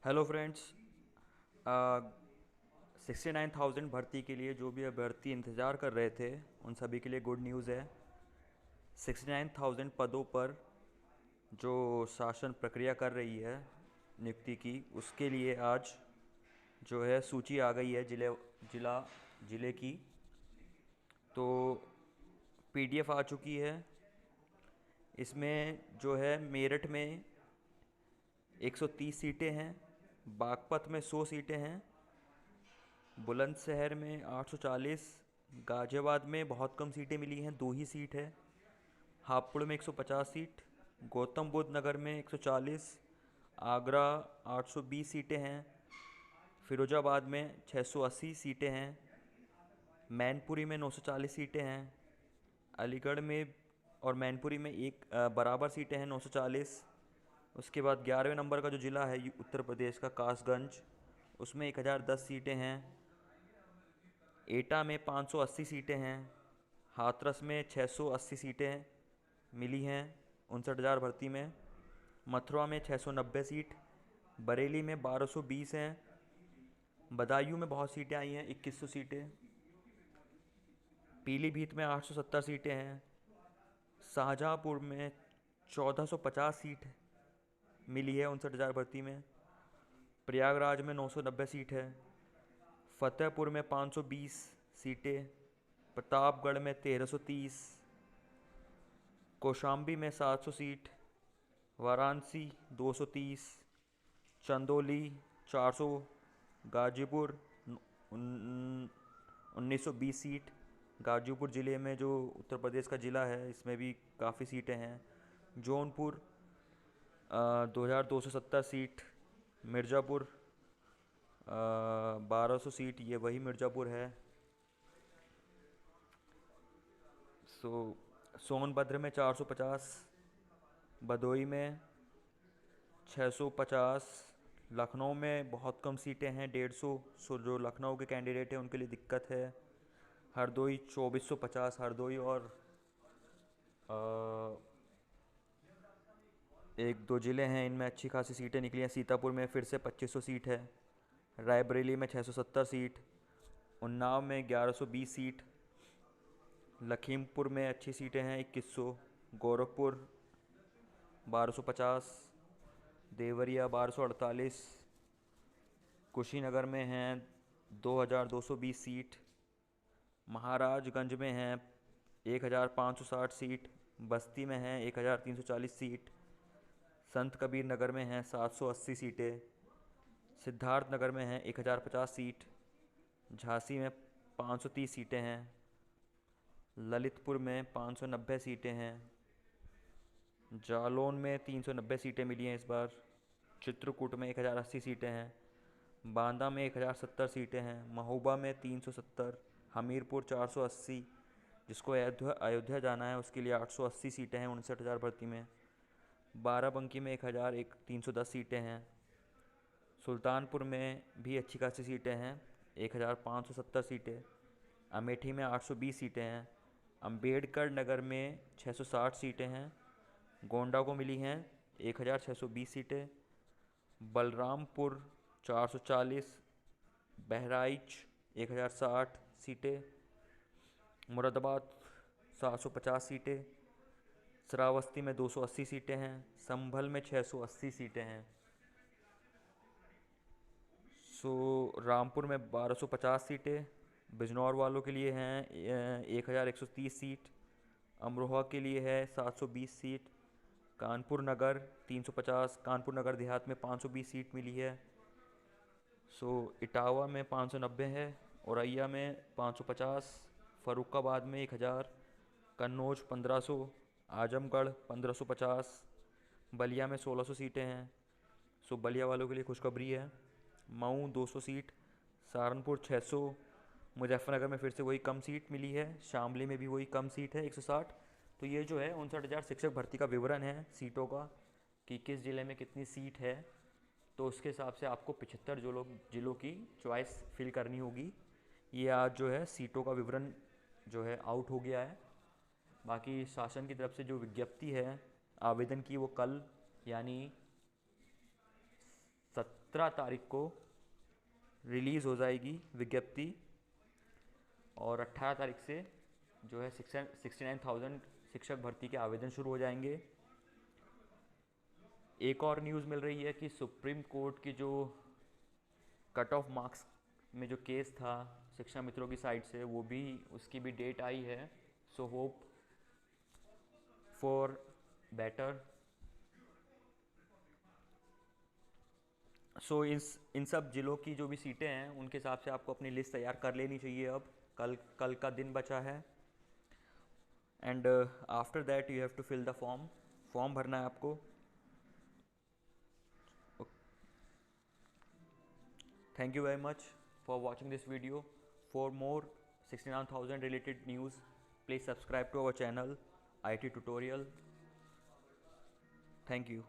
Hello friends. 69,000 भर्ती के लिए जो भी अभ्यर्थी इंतज़ार कर रहे थे उन सभी के लिए गुड न्यूज़ है। 69,000 पदों पर जो शासन प्रक्रिया कर रही है नियुक्ति की, उसके लिए आज जो है सूची आ गई है जिला जिले की। तो पीडीएफ आ चुकी है। इसमें जो है मेरठ में 130 सीटें हैं, बागपत में 100 सीटें हैं, बुलंदशहर में 840, गाजियाबाद में बहुत कम सीटें मिली हैं, 2 ही सीट है, हापुड़ में 150 सीट, गौतम बुद्ध नगर में 140, आगरा 820 सीटें हैं, फिरोजाबाद में 680 सीटें हैं, मैनपुरी में 940 सीटें हैं, अलीगढ़ में और मैनपुरी में एक बराबर सीटें हैं 940। उसके बाद 11वें नंबर का जो ज़िला है उत्तर प्रदेश का कासगंज, उसमें 1010 सीटें हैं। एटा में 580 सीटें हैं। हाथरस में 680 सीटें मिली हैं 59,000 भर्ती में। मथुरा में 690 सीट, बरेली में 1220 हैं, बदायूं में बहुत सीटें आई हैं 2100 सीटें, पीलीभीत में 870 सीटें हैं, शाहजहाँपुर में 1450 सीट मिली है 59,000 भर्ती में, प्रयागराज में 990 सीट है, फतेहपुर में 520 सीटें, प्रतापगढ़ में 1330, कौशाम्बी में 700 सीट, वाराणसी 230, चंदौली 400, गाजीपुर 1920 सीट। गाजीपुर ज़िले में जो उत्तर प्रदेश का ज़िला है इसमें भी काफ़ी सीटें हैं। जौनपुर 2270 सीट, मिर्ज़ापुर 1200 सीट, ये वही मिर्ज़ापुर है। सोनभद्र में 450, भदोई में 650, लखनऊ में बहुत कम सीटें हैं 150। जो लखनऊ के कैंडिडेट हैं उनके लिए दिक्कत है। हरदोई 2450, हरदोई और अ, एक दो ज़िले हैं इनमें अच्छी खासी सीटें निकली हैं। सीतापुर में फिर से 2500 सीट है, रायबरेली में 670 सीट, उन्नाव में 1120 सीट, लखीमपुर में अच्छी सीटें हैं 2100, गोरखपुर 1250, देवरिया 1248, कुशीनगर में हैं 2220 सीट, महाराजगंज में हैं 1560 सीट, बस्ती में हैं 1340 सीट, संत कबीर नगर में हैं 780 सीटें, सिद्धार्थनगर में हैं 1050 सीट, झांसी में 530 सीटें हैं, ललितपुर में 590 सीटें हैं, जालौन में 390 सीटें मिली हैं इस बार, चित्रकूट में 1080 सीटें हैं, बांदा में 1070 सीटें हैं, महोबा में 370, हमीरपुर 480, जिसको अयोध्या जाना है उसके लिए 880 सीटें हैं 59,000 भर्ती में, बाराबंकी में 310 सीटें हैं, सुल्तानपुर में भी अच्छी खासी सीटें हैं 1570 सीटें, अमेठी में 820 सीटें हैं, अंबेडकर नगर में 660 सीटें हैं, गोंडा को मिली हैं 1620 सीटें, बलरामपुर 440, बहराइच 1060 सीटें, मुरादाबाद 750 सीटें, श्रावस्ती में 280 सीटें हैं, संभल में 680 सीटें हैं। रामपुर में 1250 सीटें, बिजनौर वालों के लिए हैं 1130 सीट, अमरोहा के लिए है 720 सीट, कानपुर नगर 350, कानपुर नगर देहात में 520 सीट मिली है। इटावा में 590 है, औरैया में 550, फरुखाबाद में 1000, कन्नौज 1500, आजमगढ़ 1550, बलिया में 1600 सीटें हैं। बलिया वालों के लिए खुशखबरी है। मऊ 200 सीट, सहारनपुर 600, मुजफ्फरनगर में फिर से वही कम सीट मिली है, शामली में भी वही कम सीट है 160। तो ये जो है 59,000 शिक्षक भर्ती का विवरण है सीटों का, कि किस ज़िले में कितनी सीट है। तो उसके हिसाब से आपको 75 ज़िलों की चॉइस फिल करनी होगी। ये आज जो है सीटों का विवरण जो है आउट हो गया है। बाकी शासन की तरफ से जो विज्ञप्ति है आवेदन की वो कल यानी 17 तारीख को रिलीज़ हो जाएगी विज्ञप्ति, और 18 तारीख से जो है 69,000 शिक्षक भर्ती के आवेदन शुरू हो जाएंगे। एक और न्यूज़ मिल रही है कि सुप्रीम कोर्ट की जो कट ऑफ मार्क्स में जो केस था शिक्षा मित्रों की साइड से, वो भी उसकी भी डेट आई है। So hope for better. So इन सब ज़िलों की जो भी सीटें हैं उनके हिसाब से आपको अपनी लिस्ट तैयार कर लेनी चाहिए। अब कल का दिन बचा है, and after that you have to fill the form भरना है आपको। Thank you very much for watching this video. For more 69,000 related news, please subscribe to our channel IT Tutorial. Thank you.